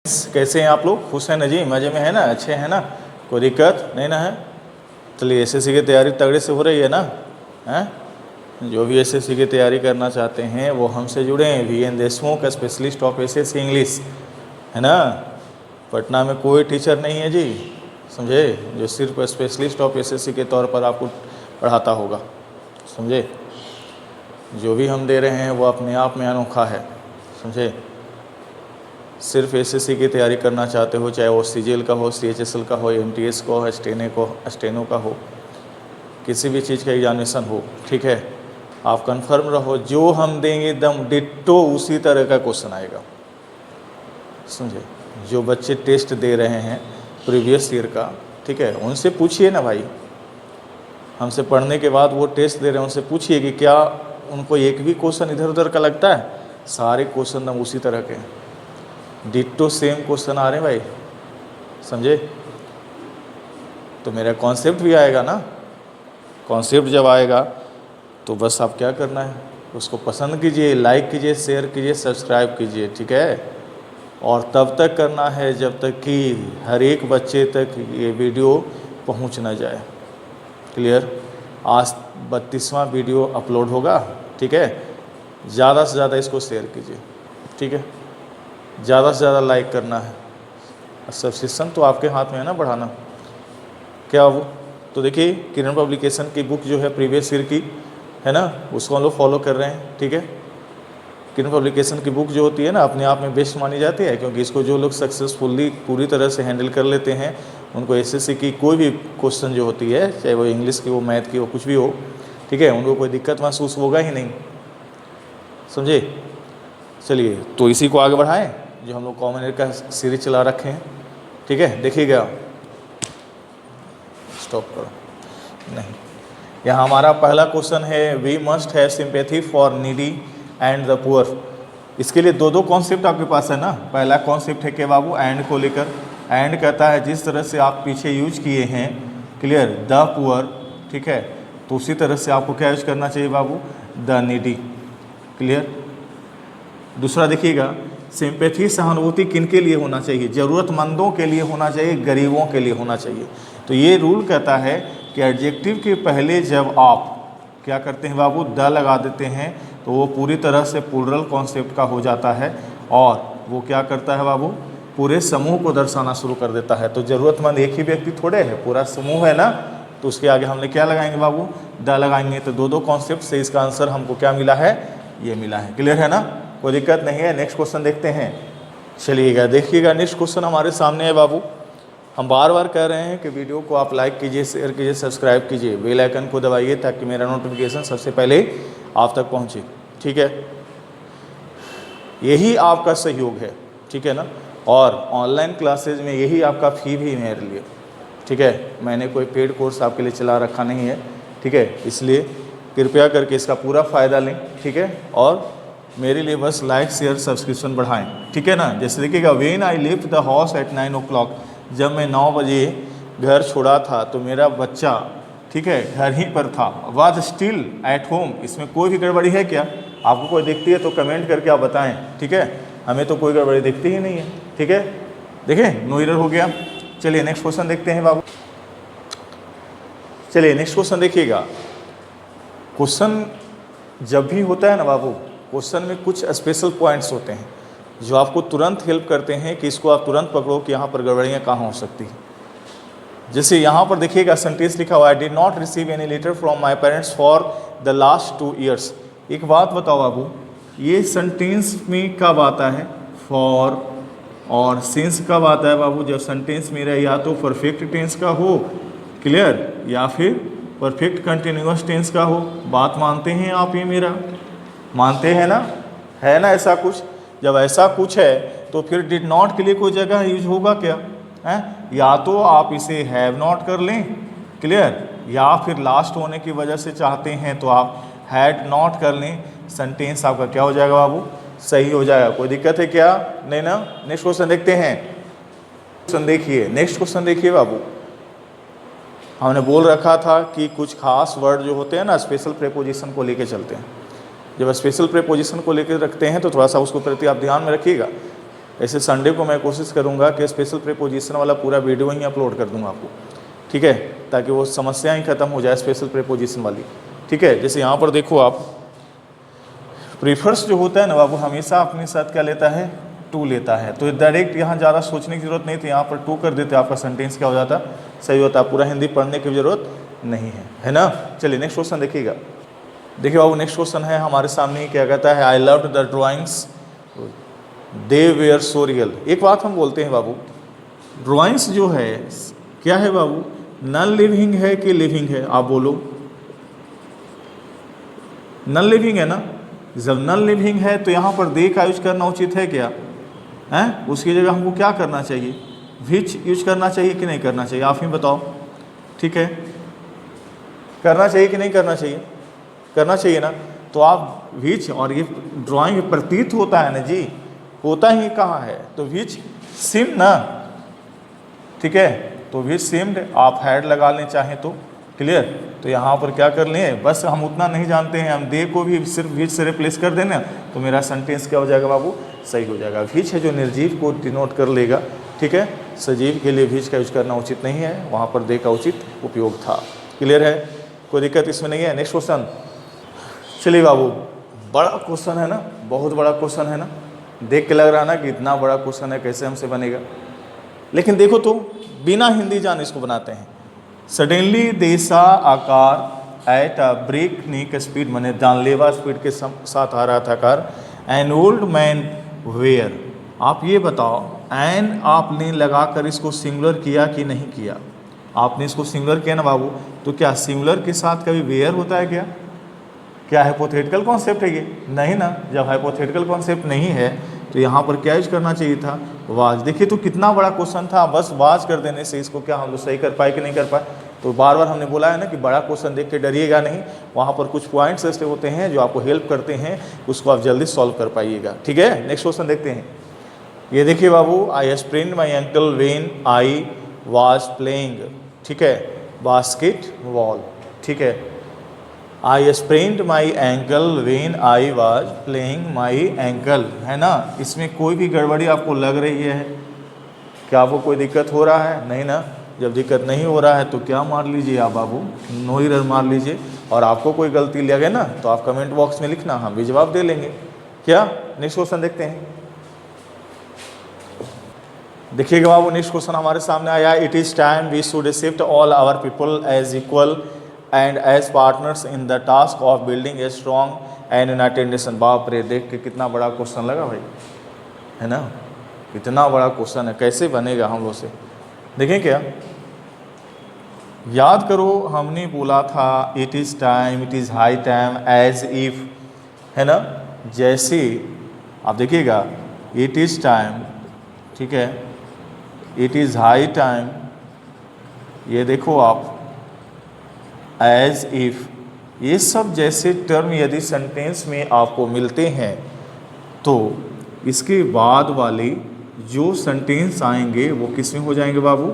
कैसे हैं आप लोग? खुश हैं ना जी? मज़े में है ना? अच्छे हैं ना? कोई दिक्कत नहीं ना है? चलिए, एसएससी की तैयारी तगड़े से हो रही है ना? हैं? जो भी एसएससी की तैयारी करना चाहते हैं वो हमसे जुड़ें। VN Deshmukh, specialist of SSC English, है ना? पटना में कोई टीचर नहीं है जी, समझे, जो सिर्फ स्पेशलिस्ट ऑफ एसएससी के तौर पर आपको पढ़ाता होगा, समझे। जो भी हम दे रहे हैं वो अपने आप में अनोखा है, समझे। सिर्फ एसएससी की तैयारी करना चाहते हो, चाहे वो सीजीएल का हो, CHSL का हो, MTS का हो, स्टेनो का हो, किसी भी चीज़ का एग्जामिनेशन हो, ठीक है, आप कंफर्म रहो, जो हम देंगे एकदम डिट्टो उसी तरह का क्वेश्चन आएगा, समझे। जो बच्चे टेस्ट दे रहे हैं प्रीवियस ईयर का, ठीक है, उनसे पूछिए ना भाई, हमसे पढ़ने के बाद वो टेस्ट दे रहे हैं, उनसे पूछिए कि क्या उनको एक भी क्वेश्चन इधर उधर का लगता है? सारे क्वेश्चन हम उसी तरह के डिट्टो सेम क्वेश्चन आ रहे हैं भाई, समझे। तो मेरा कॉन्सेप्ट भी आएगा ना। कॉन्सेप्ट जब आएगा तो बस आप क्या करना है, उसको पसंद कीजिए, लाइक कीजिए, शेयर कीजिए, सब्सक्राइब कीजिए, ठीक है। और तब तक करना है जब तक कि हर एक बच्चे तक ये वीडियो पहुंच ना जाए। क्लियर? आज 32वां वीडियो अपलोड होगा, ठीक है। ज़्यादा से ज़्यादा इसको शेयर कीजिए, ठीक है। ज़्यादा से ज़्यादा लाइक करना है। सब्सक्रिप्शन तो आपके हाथ में है ना, बढ़ाना क्या वो। तो देखिए, किरण पब्लिकेशन की बुक जो है प्रीवियस ईयर की, है ना, उसको हम लोग फॉलो कर रहे हैं, ठीक है। किरण पब्लिकेशन की बुक जो होती है ना, अपने आप में बेस्ट मानी जाती है, क्योंकि इसको जो लोग सक्सेसफुली पूरी तरह से हैंडल कर लेते हैं, उनको एसएससी की कोई भी क्वेश्चन जो होती है, चाहे वो इंग्लिश की हो, मैथ की हो, कुछ भी हो, ठीक है, उनको कोई दिक्कत महसूस होगा ही नहीं, समझे। चलिए, तो इसी को आगे बढ़ाएं, जो हम लोग कॉमन ईयर का सीरीज चला रखे हैं, ठीक है। देखिएगा, स्टॉप करो, नहीं, यहाँ हमारा पहला क्वेश्चन है, we must have sympathy for needy and the poor. इसके लिए दो कॉन्सेप्ट आपके पास है ना। पहला कॉन्सेप्ट है कि बाबू एंड को लेकर, एंड कहता है जिस तरह से आप पीछे यूज किए हैं, क्लियर, द पुअर, ठीक है, तो उसी तरह से आपको क्या यूज करना चाहिए बाबू, द नीडी, क्लियर। दूसरा देखिएगा, सिंपैथी सहानुभूति किन के लिए होना चाहिए? ज़रूरतमंदों के लिए होना चाहिए, गरीबों के लिए होना चाहिए। तो ये रूल कहता है कि एडजेक्टिव के पहले जब आप क्या करते हैं बाबू, द लगा देते हैं, तो वो पूरी तरह से प्लूरल कॉन्सेप्ट का हो जाता है, और वो क्या करता है बाबू, पूरे समूह को दर्शाना शुरू कर देता है। तो ज़रूरतमंद एक ही व्यक्ति थोड़े है, पूरा समूह है ना। तो उसके आगे हमने क्या लगाएंगे बाबू, द लगाएंगे। तो दो कॉन्सेप्ट से इसका आंसर हमको क्या मिला है, ये मिला है। क्लियर है ना, कोई दिक्कत नहीं है। नेक्स्ट क्वेश्चन देखते हैं। चलिएगा, देखिएगा, नेक्स्ट क्वेश्चन हमारे सामने है बाबू। हम बार बार कह रहे हैं कि वीडियो को आप लाइक कीजिए, शेयर कीजिए, सब्सक्राइब कीजिए, बेल आइकन को दबाइए ताकि मेरा नोटिफिकेशन सबसे पहले आप तक पहुंचे, ठीक है। यही आपका सहयोग है, ठीक है ना। और ऑनलाइन क्लासेज में यही आपका फी भी मेरे लिए, ठीक है। मैंने कोई पेड कोर्स आपके लिए चला रखा नहीं है, ठीक है। इसलिए कृपया करके इसका पूरा फ़ायदा लें, ठीक है। और मेरे लिए बस लाइक शेयर सब्सक्रिप्शन बढ़ाएं, ठीक है ना। जैसे देखिएगा, when I left the house at 9 o'clock, जब मैं 9 बजे घर छोड़ा था तो मेरा बच्चा, ठीक है, घर ही पर था। वाज स्टिल एट होम, इसमें कोई भी गड़बड़ी है क्या? आपको कोई दिखती है तो कमेंट करके आप बताएं, ठीक है। हमें तो कोई गड़बड़ी दिखती ही नहीं है, ठीक है। देखें, नो एरर हो गया। चलिए नेक्स्ट क्वेश्चन देखते हैं बाबू। चलिए नेक्स्ट क्वेश्चन देखिएगा। क्वेश्चन जब भी होता है ना बाबू, क्वेश्चन में कुछ स्पेशल पॉइंट्स होते हैं जो आपको तुरंत हेल्प करते हैं कि इसको आप तुरंत पकड़ो कि यहाँ पर गड़बड़ियाँ कहाँ हो सकती हैं। जैसे यहाँ पर देखिएगा, सेंटेंस लिखा हुआ है, did not receive any letter from my parents for the last 2 years। एक बात बताओ बाबू, ये सेंटेंस में कब आता है? फॉर और सिंस कब आता है बाबू? जब सेंटेंस मेरा या तो परफेक्ट टेंस का हो, क्लियर, या फिर परफेक्ट कंटिन्यूअस टेंस का हो। बात मानते हैं आप? ये मेरा मानते हैं ना, है ना ऐसा कुछ? जब ऐसा कुछ है तो फिर डिड नॉट के लिए कोई जगह यूज होगा क्या है? या तो आप इसे हैव नॉट कर लें, क्लियर, या फिर लास्ट होने की वजह से चाहते हैं तो आप हैड नॉट कर लें। सेंटेंस आपका क्या हो जाएगा बाबू? सही हो जाएगा। कोई दिक्कत है क्या? नहीं ना। नेक्स्ट क्वेश्चन देखते हैं। क्वेश्चन देखिए, नेक्स्ट क्वेश्चन देखिए बाबू। हमने बोल रखा था कि कुछ खास वर्ड जो होते हैं ना, स्पेशल प्रेपोजिशन को लेके चलते हैं। जब स्पेशल प्रेपोजिशन को लेकर रखते हैं तो थोड़ा सा उसको प्रति आप ध्यान में रखिएगा। ऐसे संडे को मैं कोशिश करूँगा कि स्पेशल प्रीपोजिशन वाला पूरा वीडियो ही अपलोड कर दूँगा आपको, ठीक है, ताकि वो समस्या ही खत्म हो जाए स्पेशल प्रीपोजिशन वाली, ठीक है। जैसे यहाँ पर देखो आप, प्रीफर्स जो होता है ना बाबू, हमेशा अपने साथ क्या लेता है, टू लेता है। तो डायरेक्ट यहाँ ज़्यादा सोचने की ज़रूरत नहीं थी, यहाँ पर टू कर देते, आपका सेंटेंस क्या हो जाता, सही होता, पूरा हिंदी पढ़ने की ज़रूरत नहीं है ना। चलिए नेक्स्ट क्वेश्चन देखिएगा। देखिए बाबू नेक्स्ट क्वेश्चन है हमारे सामने, क्या कहता है, I loved the drawings they were so real. एक बात हम बोलते हैं बाबू, ड्राइंग्स जो है क्या है बाबू, नॉन लिविंग है कि लिविंग है, आप बोलो। नॉन लिविंग है ना, जब नॉन लिविंग है तो यहाँ पर दे का यूज करना उचित है क्या, है? उसकी जगह हमको क्या करना चाहिए, विच यूज करना चाहिए कि नहीं करना चाहिए, आप ही बताओ, ठीक है। करना चाहिए कि नहीं करना चाहिए, करना चाहिए ना। तो आप विच, और ये ड्राइंग प्रतीत होता है ना जी, होता ही कहाँ है, तो विच सिम ना, ठीक है। तो विच सिम्ड आप हैड लगा लें चाहें तो, क्लियर। तो यहाँ पर क्या कर लें, बस हम उतना नहीं जानते हैं, हम दे को भी सिर्फ विच से रिप्लेस कर देना, तो मेरा सेंटेंस क्या हो जाएगा बाबू, सही हो जाएगा। विच है जो निर्जीव को डिनोट कर लेगा, ठीक है। सजीव के लिए विच का यूज करना उचित नहीं है, वहाँ पर दे का उचित उपयोग था, क्लियर है, कोई दिक्कत इसमें नहीं है। नेक्स्ट क्वेश्चन, चलिए बाबू, बड़ा क्वेश्चन है ना, बहुत बड़ा क्वेश्चन है ना, देख के लग रहा है ना कि इतना बड़ा क्वेश्चन है, कैसे हमसे बनेगा। लेकिन देखो तो बिना हिंदी जाने इसको बनाते हैं। Suddenly there's a car at a breakneck speed, मैंने जानलेवा स्पीड के साथ आ रहा था car. An old man were, आप ये बताओ, एन आपने लगाकर इसको सिंगुलर किया कि नहीं किया, आपने इसको सिंगुलर किया ना बाबू, तो क्या सिंगुलर के साथ कभी वेयर होता है क्या, क्या हाइपोथेटिकल कॉन्सेप्ट है ये, नहीं ना। जब हाइपोथेटिकल कॉन्सेप्ट नहीं है तो यहाँ पर क्या यूज करना चाहिए था, वाज। देखिए तो कितना बड़ा क्वेश्चन था, बस वाज कर देने से इसको क्या हम लोग सही कर पाए कि नहीं कर पाए। तो बार बार हमने बोला है ना कि बड़ा क्वेश्चन देख के डरिएगा नहीं, वहाँ पर कुछ पॉइंट्स ऐसे होते हैं जो आपको हेल्प करते हैं, उसको आप जल्दी सॉल्व कर पाइएगा, ठीक है। नेक्स्ट क्वेश्चन देखते हैं। ये देखिए बाबू, I sprained my ankle when I was playing, ठीक है, बास्केटबॉल, ठीक है। I sprained my ankle when I was playing my ankle, है ना। इसमें कोई भी गड़बड़ी आपको लग रही है, क्या आपको कोई दिक्कत हो रहा है, नहीं ना। जब दिक्कत नहीं हो रहा है तो क्या मार लीजिए आप बाबू, नो एरर मार लीजिए। और आपको कोई गलती लगे ना तो आप कमेंट बॉक्स में लिखना, हम भी जवाब दे लेंगे, क्या। नेक्स्ट क्वेश्चन देखते हैं। देखिएगा बाबू, नेक्स्ट क्वेश्चन हमारे सामने आया, it is time we should accept all our people as equal and as partners in the task of building a strong and united nation. बाप रे, देख के कितना बड़ा क्वेश्चन लगा भाई, है ना, इतना बड़ा क्वेश्चन है, कैसे बनेगा हम लोग से। देखें क्या, याद करो हमने बोला था it is time, it is high time, as if, है ना। जैसे आप देखिएगा, इट इज़ टाइम, ठीक है, इट इज़ हाई टाइम, ये देखो आप, एज इफ, ये सब जैसे टर्म यदि सेंटेंस में आपको मिलते हैं तो इसके बाद वाले जो सेंटेंस आएंगे वो किस में हो जाएंगे बाबू,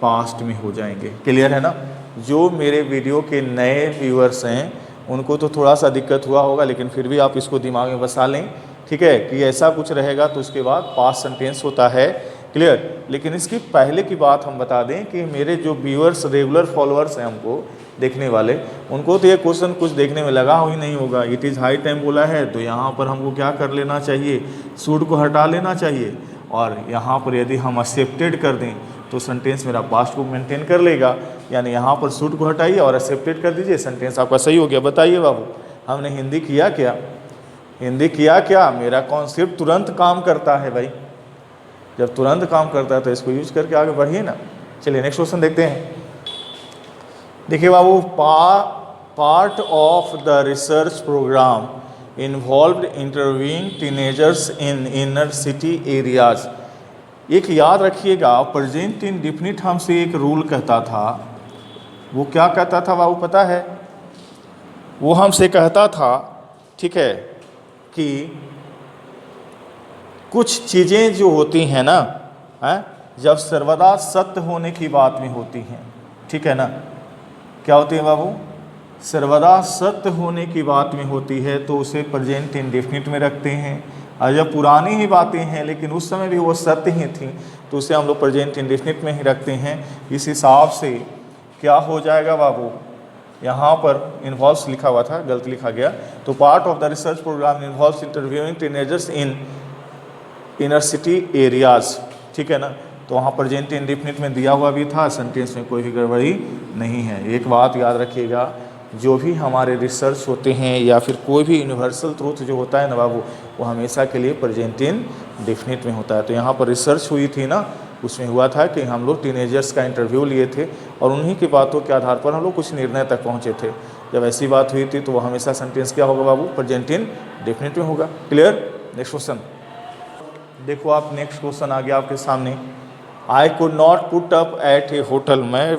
पास्ट में हो जाएंगे, क्लियर है ना। जो मेरे वीडियो के नए व्यूअर्स हैं उनको तो थोड़ा सा दिक्कत हुआ होगा, लेकिन फिर भी आप इसको दिमाग में बसा लें, ठीक है, कि ऐसा कुछ रहेगा तो उसके बाद पास्ट सेंटेंस होता है, क्लियर। लेकिन इसकी पहले की बात हम बता दें कि मेरे जो व्यूअर्स रेगुलर फॉलोअर्स हैं हमको देखने वाले, उनको तो ये क्वेश्चन कुछ देखने में लगा ही नहीं होगा। इट इज़ हाई टाइम बोला है तो यहाँ पर हमको क्या कर लेना चाहिए, शुड को हटा लेना चाहिए, और यहाँ पर यदि हम एक्सेप्टेड कर दें तो सेंटेंस मेरा पास्ट को मेंटेन कर लेगा। यानी यहाँ पर शुड को हटाइए और एक्सेप्टेड कर दीजिए, सेंटेंस आपका सही हो गया। बताइए बाबू, हमने हिंदी किया क्या, हिंदी किया क्या, मेरा कॉन्सेप्ट तुरंत काम करता है भाई। जब तुरंत काम करता है तो इसको यूज करके आगे बढ़िए ना। चलिए नेक्स्ट क्वेश्चन देखते हैं। देखिए बाबू, part of the research programme involved interviewing teenagers in inner city areas. एक याद रखिएगा, प्रेजेंट इंडेफिनिट हमसे एक रूल कहता था, वो क्या कहता था बाबू पता है, वो हमसे कहता था, ठीक है, कि कुछ चीज़ें जो होती हैं ना, जब सर्वदा सत्य होने की बात में होती हैं, ठीक है ना, क्या होती है बाबू, सर्वदा सत्य होने की बात में होती है तो उसे प्रेजेंट इंडेफिनिट में रखते हैं, और जब पुरानी ही बातें हैं लेकिन उस समय भी वो सत्य ही थी तो उसे हम लोग प्रेजेंट इंडेफिनिट में ही रखते हैं। इस हिसाब से क्या हो जाएगा बाबू, यहाँ पर इन्वॉल्व्स लिखा हुआ था, गलत लिखा गया, तो part of the research programme involves interviewing teenagers in inner city areas, ठीक है ना। तो वहाँ प्रेजेंट इंडेफिनिट में दिया हुआ भी था, सेंटेंस में कोई भी गड़बड़ी नहीं है। एक बात याद रखिएगा, जो भी हमारे रिसर्च होते हैं या फिर कोई भी यूनिवर्सल ट्रूथ जो होता है ना बाबू, वो हमेशा के लिए प्रेजेंट इंडेफिनिट में होता है। तो यहाँ पर रिसर्च हुई थी ना, उसमें हुआ था कि हम लोग टीनेजर्स का इंटरव्यू लिए थे और उन्हीं की बातों के आधार पर हम लोग कुछ निर्णय तक पहुँचे थे। जब ऐसी बात हुई थी तो वो हमेशा सेंटेंस क्या होगा बाबू, प्रेजेंट इंडेफिनिट में होगा। क्लियर। नेक्स्ट क्वेश्चन देखो आप, नेक्स्ट क्वेश्चन आ गया आपके सामने। I could not put up at A hotel, मैं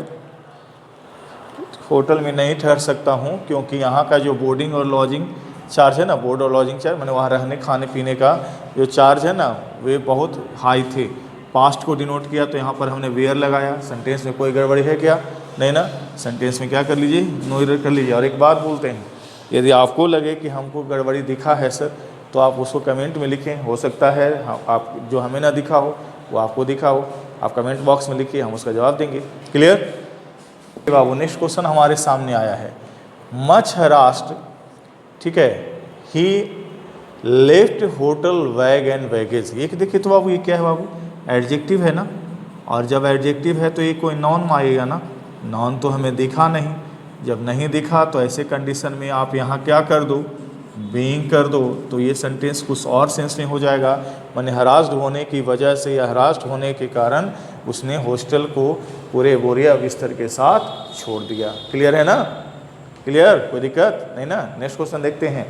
होटल में नहीं ठहर सकता हूँ क्योंकि यहाँ का जो बोर्डिंग और लॉजिंग चार्ज है ना, बोर्ड और लॉजिंग चार्ज मैंने वहाँ रहने खाने पीने का जो चार्ज है ना वे बहुत हाई थे। पास्ट को डिनोट किया तो यहाँ पर हमने वेयर लगाया। सेंटेंस में कोई गड़बड़ी है क्या, नहीं ना। सेंटेंस में क्या कर लीजिए, नो एरर कर लीजिए। और एक बात बोलते हैं, यदि आपको लगे कि हमको गड़बड़ी दिखा है सर तो आप उसको कमेंट में लिखें। हो सकता है आप जो हमें ना दिखा हो वो आपको दिखा हो, आप कमेंट बॉक्स में लिखिए, हम उसका जवाब देंगे। क्लियर बाबू। नेक्स्ट क्वेश्चन हमारे सामने आया है, मच हरास्ड, ठीक है, he left hotel bag and baggage. ये देखिए तो बाबू ये क्या है बाबू, एडजेक्टिव है ना, और जब एडजेक्टिव है तो ये कोई नॉन में आएगा ना। नॉन तो हमें दिखा नहीं, जब नहीं दिखा तो ऐसे कंडीशन में आप यहाँ क्या कर दो, बीइंग कर दो, तो ये सेंटेंस कुछ और सेंस में हो जाएगा। मैंने हरास्ड होने की वजह से या हरास्ड होने के कारण उसने हॉस्टल को पूरे बोरिया बिस्तर के साथ छोड़ दिया। क्लियर है ना, क्लियर, कोई दिक्कत नहीं ना। नेक्स्ट क्वेश्चन देखते हैं।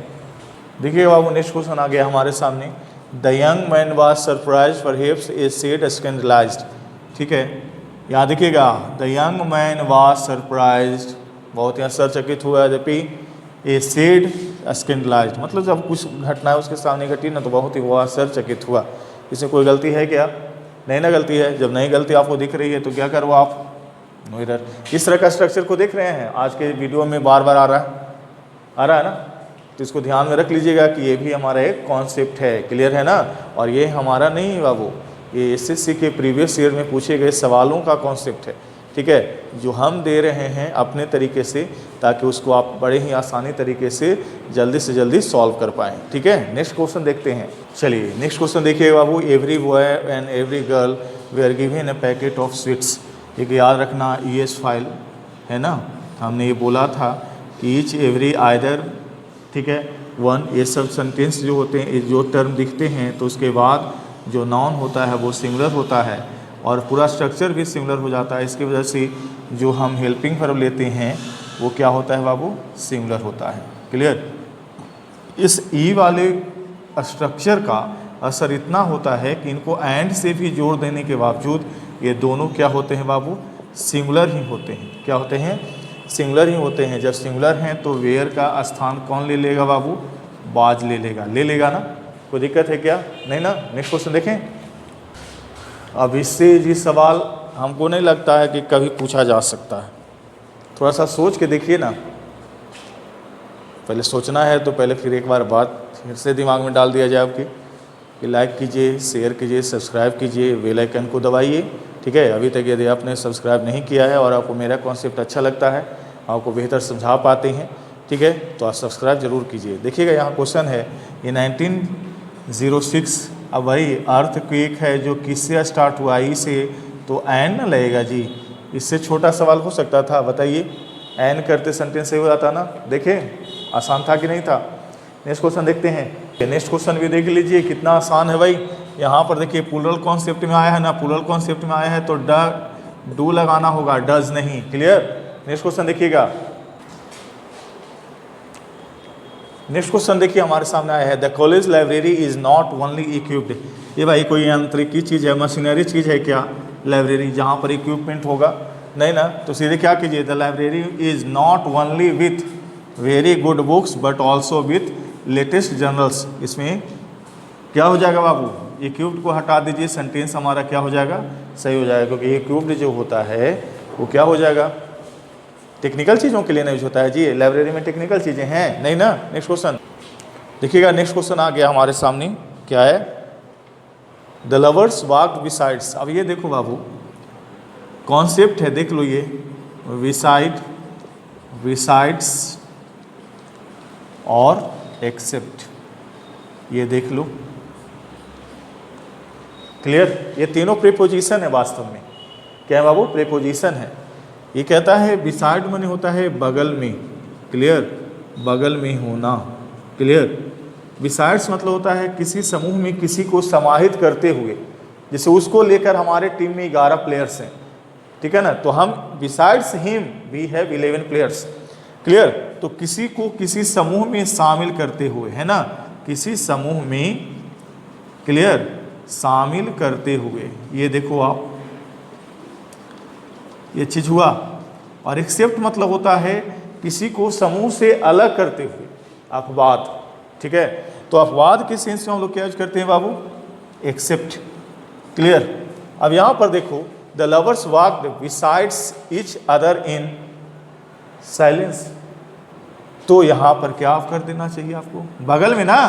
देखिए बाबू नेक्स्ट क्वेश्चन आ गया हमारे सामने, the young man was surprised perhaps a said scandalised, ठीक है। यहाँ देखिएगा, the young man was surprised, बहुत ही आश्चर्यचकित हुआ, जबकि ए सेड स्कैंडलाइज्ड मतलब जब कुछ घटना है उसके सामने घटी ना तो बहुत ही वो आश्चर्यचकित हुआ। इसमें कोई गलती है क्या, नहीं ना गलती है। जब नहीं गलती आपको दिख रही है तो क्या करो आप, नो एरर। इस तरह का स्ट्रक्चर को देख रहे हैं, आज के वीडियो में बार बार आ रहा है ना, तो इसको ध्यान में रख लीजिएगा कि ये भी हमारा एक कॉन्सेप्ट है। क्लियर है ना। और ये हमारा नहीं है बाबू, ये एसएससी के प्रीवियस ईयर में पूछे गए सवालों का कॉन्सेप्ट है, ठीक है, जो हम दे रहे हैं अपने तरीके से, ताकि उसको आप बड़े ही आसानी तरीके से जल्दी सॉल्व कर पाएँ। ठीक है, नेक्स्ट क्वेश्चन देखते हैं। चलिए नेक्स्ट क्वेश्चन देखिए बाबू, every boy and every girl we are given a packet of sweets. एक याद रखना ES फाइल है ना, हमने ये बोला था कि ईच एवरी आइदर, ठीक है, वन, ये सब सेंटेंस जो होते हैं, जो टर्म दिखते हैं तो उसके बाद जो नाउन होता है वो सिंगुलर होता है और पूरा स्ट्रक्चर भी सिंगुलर हो जाता है। इसकी वजह से जो हम हेल्पिंग वर्ब लेते हैं वो क्या होता है बाबू, सिंगुलर होता है। क्लियर। इस ई वाले स्ट्रक्चर का असर इतना होता है कि इनको एंड से भी जोड़ देने के बावजूद ये दोनों क्या होते हैं बाबू, सिंगुलर ही होते हैं। क्या होते हैं, सिंगुलर ही होते हैं। जब सिंगुलर हैं तो वेयर का स्थान कौन ले लेगा बाबू, बाज ले लेगा ना। कोई दिक्कत है क्या, नहीं ना। नेक्स्ट क्वेश्चन देखें। अब इससे जी सवाल हमको नहीं लगता है कि कभी पूछा जा सकता है, थोड़ा सा सोच के देखिए ना। पहले सोचना है तो पहले फिर एक बार बात फिर से दिमाग में डाल दिया जाए आपके कि लाइक कीजिए, शेयर कीजिए, सब्सक्राइब कीजिए, बेल आइकन को दबाइए। ठीक है, अभी तक यदि आपने सब्सक्राइब नहीं किया है और आपको मेरा कॉन्सेप्ट अच्छा लगता है, आपको बेहतर समझा पाते हैं, ठीक है, तो आप सब्सक्राइब जरूर कीजिए। देखिएगा यहाँ क्वेश्चन है, ये 1906, अब वही अर्थक्वेक है जो किससे स्टार्ट हुआ, ई से, तो एन ना लगेगा जी। इससे छोटा सवाल हो सकता था, बताइए, एन करते सेंटेंस सही हो जाता ना। देखें आसान था कि नहीं था। नेक्स्ट क्वेश्चन देखते हैं। नेक्स्ट क्वेश्चन भी देख लीजिए कितना आसान है भाई। यहाँ पर देखिए प्लूरल कॉन्सेप्ट में आया है ना, प्लूरल कॉन्सेप्ट में आया है तो डू लगाना होगा, डज नहीं। क्लियर। नेक्स्ट क्वेश्चन देखिएगा। नेक्स्ट क्वेश्चन देखिए हमारे सामने आया है, the college library is not only equipped. ये भाई कोई यांत्रिकी चीज़ है, मशीनरी चीज़ है क्या लाइब्रेरी, जहाँ पर इक्विपमेंट होगा, नहीं ना। तो सीधे क्या कीजिए, the library is not only with very good books but also with latest journals. इसमें क्या हो जाएगा बाबू, इक्विप्ड को हटा दीजिए, सेंटेंस हमारा क्या हो जाएगा, सही हो जाएगा, क्योंकि इक्विप्ड जो होता है वो क्या हो जाएगा, टेक्निकल चीज़ों के लिए नहीं यूज होता है जी, लाइब्रेरी में टेक्निकल चीज़ें हैं नहीं ना। नेक्स्ट क्वेश्चन देखिएगा, नेक्स्ट क्वेश्चन आ गया हमारे सामने, क्या है, द लवर्स वॉक्ड बिसाइड्स। अब ये देखो बाबू, कॉन्सेप्ट है, देख लो ये, बिसाइड्स और एक्सेप्ट, ये देख लो, क्लियर। ये तीनों प्रीपोजिशन है वास्तव में, क्या है बाबू, प्रीपोजिशन है। ये कहता है बिसाइड माने होता है बगल में, क्लियर, बगल में होना, क्लियर। बिसाइड्स मतलब होता है किसी समूह में किसी को समाहित करते हुए, जैसे उसको लेकर हमारे टीम में 11 प्लेयर्स हैं, ठीक है ना, तो हम besides him we have 11 players, clear. तो किसी को किसी समूह में शामिल करते हुए, है ना, किसी समूह में, क्लियर, शामिल करते हुए, ये देखो आप, ये चीज हुआ। और एक्सेप्ट मतलब होता है किसी को समूह से अलग करते हुए, अपवाद, ठीक है। तो अपवाद के सेंस में हम लोग क्या यूज करते हैं बाबू, एक्सेप्ट, क्लियर। अब यहां पर देखो, the lovers walked besides each other in silence, तो यहां पर क्या आप कर देना चाहिए आपको, बगल में ना,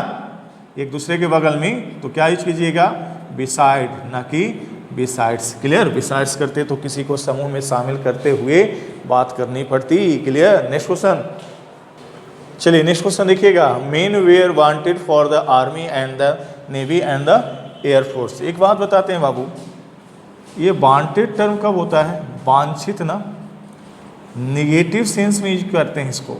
एक दूसरे के बगल में, तो क्या यूज कीजिएगा, बिसाइड, ना कि बिसाइड्स, क्लियर। बिसाइड्स करते तो किसी को समूह में शामिल करते हुए बात करनी पड़ती, क्लियर। नेक्स्ट क्वेश्चन, चलिए नेक्स्ट क्वेश्चन देखिएगा, men were wanted for the army and the navy and the air force. एक बात बताते हैं बाबू, ये वांटेड टर्म कब होता है, वांछित ना, निगेटिव सेंस में यूज करते हैं इसको,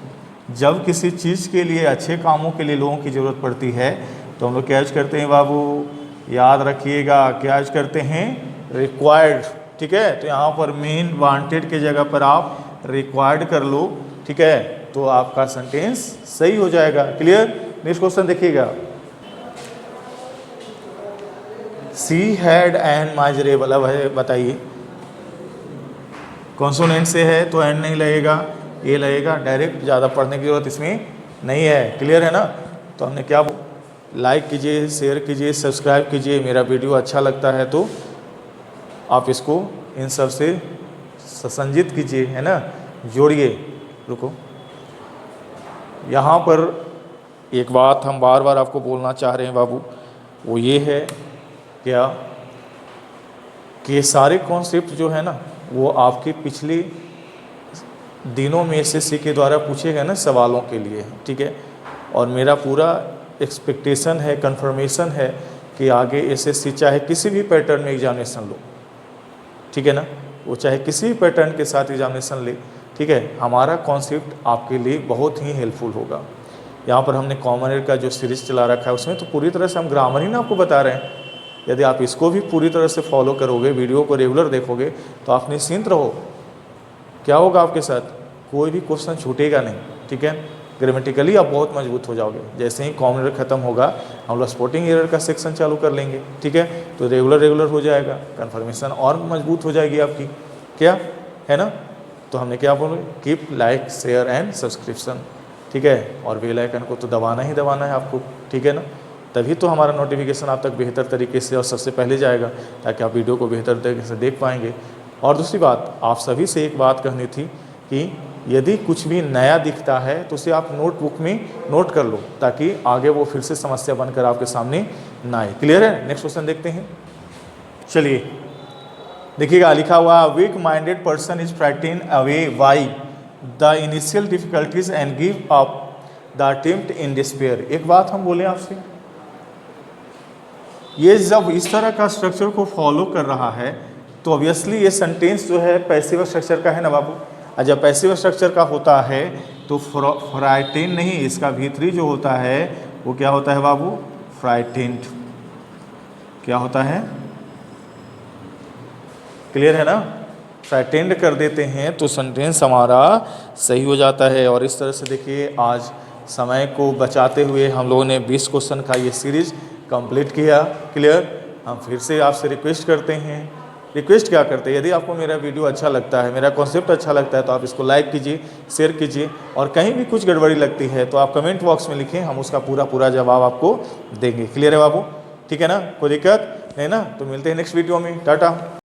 जब किसी चीज़ के लिए, अच्छे कामों के लिए लोगों की ज़रूरत पड़ती है, तो हम लोग क्या यूज करते हैं बाबू, याद रखिएगा, क्या यूज करते हैं, रिक्वायर्ड, ठीक है। तो यहाँ पर मेन वांटेड के जगह पर आप रिक्वायर्ड कर लो, ठीक है, तो आपका सेंटेंस सही हो जाएगा, क्लियर। नेक्स्ट क्वेश्चन देखिएगा, सी हैड एन माइजरेबल। अब बताइए, कॉन्सोनेंट से है तो एंड नहीं लगेगा, ये लगेगा डायरेक्ट, ज़्यादा पढ़ने की जरूरत इसमें नहीं है, क्लियर है ना। तो हमने क्या, लाइक कीजिए, शेयर कीजिए, सब्सक्राइब कीजिए, मेरा वीडियो अच्छा लगता है तो आप इसको इन सब से संजित कीजिए, है ना, जोड़िए। रुको, यहाँ पर एक बात हम बार बार आपको बोलना चाह रहे हैं बाबू, वो ये है क्या, कि ये सारे कॉन्सेप्ट जो है ना, वो आपके पिछले दिनों में एसएससी के द्वारा पूछे गए ना सवालों के लिए, ठीक है। और मेरा पूरा एक्सपेक्टेशन है, कंफर्मेशन है कि आगे एसएससी चाहे किसी भी पैटर्न में एग्जामिनेशन लो, ठीक है ना, वो चाहे किसी भी पैटर्न के साथ एग्जामिनेशन ले, ठीक है, हमारा कॉन्सेप्ट आपके लिए बहुत ही हेल्पफुल होगा। यहाँ पर हमने कॉमन एयर का जो सीरीज चला रखा है, उसमें तो पूरी तरह से हम ग्रामर ही ना आपको बता रहे हैं। यदि आप इसको भी पूरी तरह से फॉलो करोगे, वीडियो को रेगुलर देखोगे, तो आप निश्चिंत रहो, क्या होगा आपके साथ, कोई भी क्वेश्चन छूटेगा नहीं, ठीक है। ग्रामेटिकली आप बहुत मजबूत हो जाओगे। जैसे ही कॉमन एरर खत्म होगा, हम लोग स्पोर्टिंग एरर का सेक्शन चालू कर लेंगे, ठीक है। तो रेगुलर हो जाएगा, कन्फर्मेशन और मजबूत हो जाएगी आपकी, क्या है ना। तो हमने क्या बोले, keep like share and subscription, ठीक है। और बेल आइकन को तो दबाना ही दबाना है आपको, ठीक है ना, तभी तो हमारा नोटिफिकेशन आप तक बेहतर तरीके से और सबसे पहले जाएगा, ताकि आप वीडियो को बेहतर तरीके से देख पाएंगे। और दूसरी बात, आप सभी से एक बात कहनी थी कि यदि कुछ भी नया दिखता है तो उसे आप नोटबुक में नोट कर लो, ताकि आगे वो फिर से समस्या बनकर आपके सामने ना आए, क्लियर है। नेक्स्ट क्वेश्चन देखते हैं, चलिए देखिएगा, लिखा हुआ, weak minded person is frighten away by the initial difficulties and give up the attempt in despair. एक बात हम बोले आपसे, ये जब इस तरह का स्ट्रक्चर को फॉलो कर रहा है तो ऑब्वियसली ये सेंटेंस जो है पैसिव स्ट्रक्चर का है ना बाबू। और जब पैसिव स्ट्रक्चर का होता है तो फ्राइटेन नहीं, इसका भीतरी जो होता है वो क्या होता है बाबू, फ्राइटेंड, क्या होता है, क्लियर है ना। फ्राइटेंड कर देते हैं तो सेंटेंस हमारा सही हो जाता है। और इस तरह से देखिए, आज समय को बचाते हुए हम लोगों ने 20 क्वेश्चन का ये सीरीज कंप्लीट किया, क्लियर। हम फिर से आपसे रिक्वेस्ट करते हैं, रिक्वेस्ट क्या करते हैं, यदि आपको मेरा वीडियो अच्छा लगता है, मेरा कॉन्सेप्ट अच्छा लगता है, तो आप इसको लाइक कीजिए, शेयर कीजिए। और कहीं भी कुछ गड़बड़ी लगती है तो आप कमेंट बॉक्स में लिखें, हम उसका पूरा जवाब आपको देंगे, क्लियर है बाबू, ठीक है ना, कोई दिक्कत नहीं ना। तो मिलते हैं नेक्स्ट वीडियो में, टाटा।